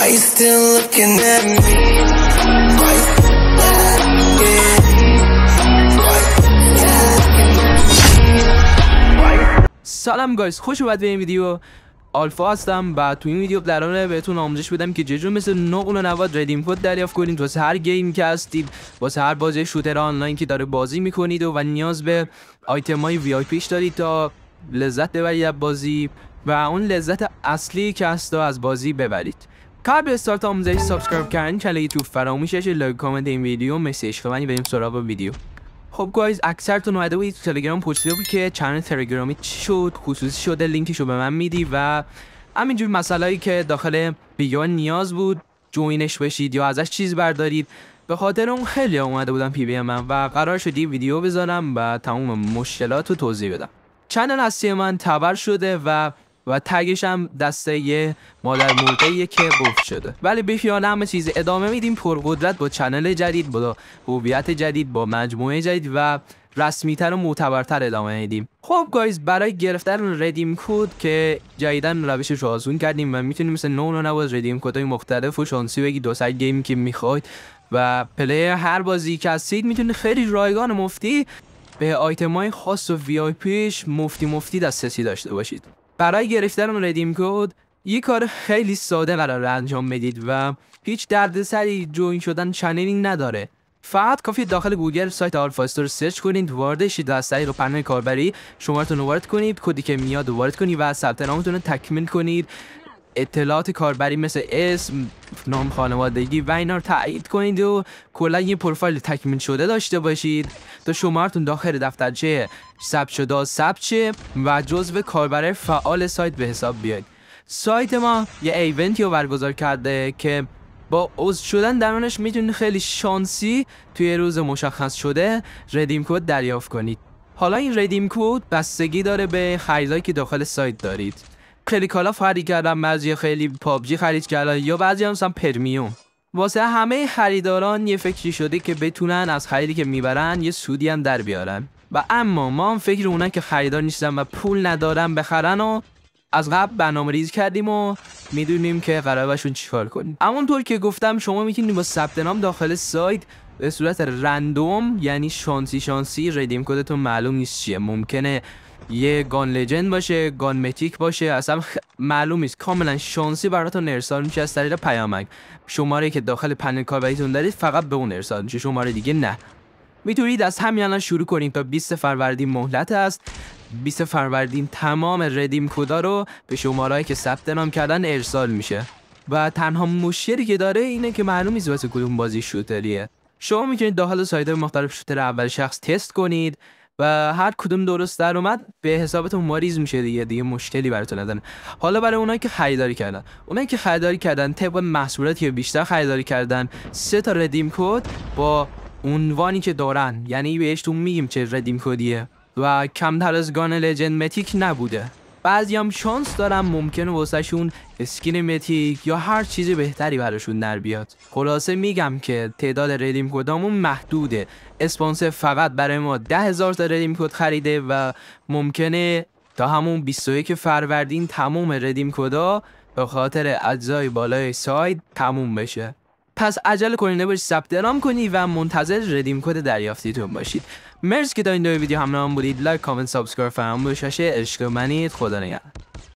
you still looking at me? Why you still سلام گایز، خوش اومد به این ویدیو. آلفا هستم و تو این ویدیو قراره بهتون آموزش بدم که چجوری مثل نقل و نواد ردیم کد دریافت کنید واسه هر گیم که هستید، واسه هر بازی شوتر آنلاین که داره بازی میکنید و نیاز به آیتمای وی آی پیش دارید تا لذت ببرید از بازی و اون لذت اصلی که هست از بازی ببرید. قبل استارت آموزش سابسکرایب کردن کانال یوتیوب فراموش نشه، لایک کامنت این ویدیو، مسیج کنید بریم سراغ ویدیو. خب گایز، اکثرتون اومده بودید تو تلگرام پرسیده بود که چنل تلگرامی چی شد، خصوصی شده، لینکشو به من میدی و همینجور مسائلی که داخل ویدیو نیاز بود جوینش بشید یا ازش چیز بردارید. به خاطر اون خیلی اومده بودن پی بی من و قرار شد این ویدیو بذارم و تمام مشکلات رو توضیح بدم. چنل اصلی من تبر شده و تگش هم دسته یه مادر مرغه که بفت شده، ولی بیخیال همه چیز ادامه میدیم پرقدرت با چنل جدید، با هویت جدید، با مجموعه جدید و رسمیتر و معتبرتر ادامه میدیم. خب گایز، برای گرفتن ردیم کد که جدیدن روشش رو آسون کردیم و میتونیم مثل نو نواز ردیم کدهای مختلف و شانسی بگید دو سر گیمی که میخواید و پلیر هر بازی که هستید میتونه خیلی رایگان و مفتی به آیتمای خاص و وی آی پیش مفتی دسترسی داشته باشید. برای گرفتن ردیم کد یک کار خیلی ساده قرار انجام بدید و هیچ دردسری جوین شدن چنلی نداره. فقط کافی داخل گوگل سایت آلفا استور سرچ کنید، وارد شید و از طریق پنل کاربری شمارتون رو وارد کنید، کدی که میاد وارد کنید و ثبت نامتون رو تکمیل کنید. اطلاعات کاربری مثل اسم، نام خانوادگی و اینا رو تایید کنید و کلا یه پروفایل تکمیل شده داشته باشید تا شمارتون داخل دفترچه ثبت شده ثبت شه و جزو کاربر فعال سایت به حساب بیاید. سایت ما یه ایونتی رو برگزار کرده که با عضو شدن درونش میتونید خیلی شانسی توی روز مشخص شده ردیم کد دریافت کنید. حالا این ردیم کد بستگی داره به خریدایی که داخل سایت دارید. خیلی کالا خرید کردن، بعضی خیلی پابجی خرید کردن یا بعضی هم مثلا پرمیوم. واسه همه خریداران یه فکری شده که بتونن از خریدی که میبرن یه سودی هم در بیارن و اما ما هم فکر اونن که خریدار نیستن و پول ندارن بخرن و از قبل برنامه‌ریزی کردیم و میدونیم که قراره باشون چیکار کنیم. همونطور که گفتم شما میتونید با ثبت نام داخل سایت به صورت رندوم، یعنی شانسی ردیم کدتون معلوم نیست چیه، ممکنه یه گان لجند باشه، گان متیک باشه، اصلا معلوم نیست، کاملا شانسی براتون ارسال میشه از طریق پیامک. شماره که داخل پنل کاربریتون دارید فقط به اون ارسال میشه، شماره دیگه نه. میتونید از همین الان شروع کنید تا 20 فروردین مهلت است. 20 فروردین تمام ردیم کدا رو به شمارهایی که ثبت نام کردن ارسال میشه و تنها مشکلی که داره اینه که معلوم نیست واسه کدوم بازی شوتریه. شما میتونید داخل سایت‌های مختلف شوتر اول شخص تست کنید و هر کدوم درست در اومد به حسابتون واریز میشه دیگه مشکلی براتون نداره. حالا برای اونایی که خریداری کردن طبق محصولاتی که بیشتر خریداری کردن 3 تا ردیم کد با عنوانی که دارن، یعنی بهشتون میگیم چه ردیم کدیه و کمتر از گان لجند متیک نبوده. بعضی هم شانس دارن ممکنه واسه شون اسکین متیک یا هر چیزی بهتری براشون در بیاد. خلاصه میگم که تعداد ردیم کدامون محدوده. اسپانسر فقط برای ما 10,000 تا ردیم کد خریده و ممکنه تا همون 21 فروردین تموم ردیم کدا به خاطر اجزای بالای سایت تموم بشه. پس عجله کنید، نباشید ثبت نام کنید و منتظر ردیم کد دریافتیتون باشید. مرسی که تا این ویدیو همراهم بودید. لایک، کامنت، سابسکرایب فراموش نشه. عشق منید. خدا نگهدار.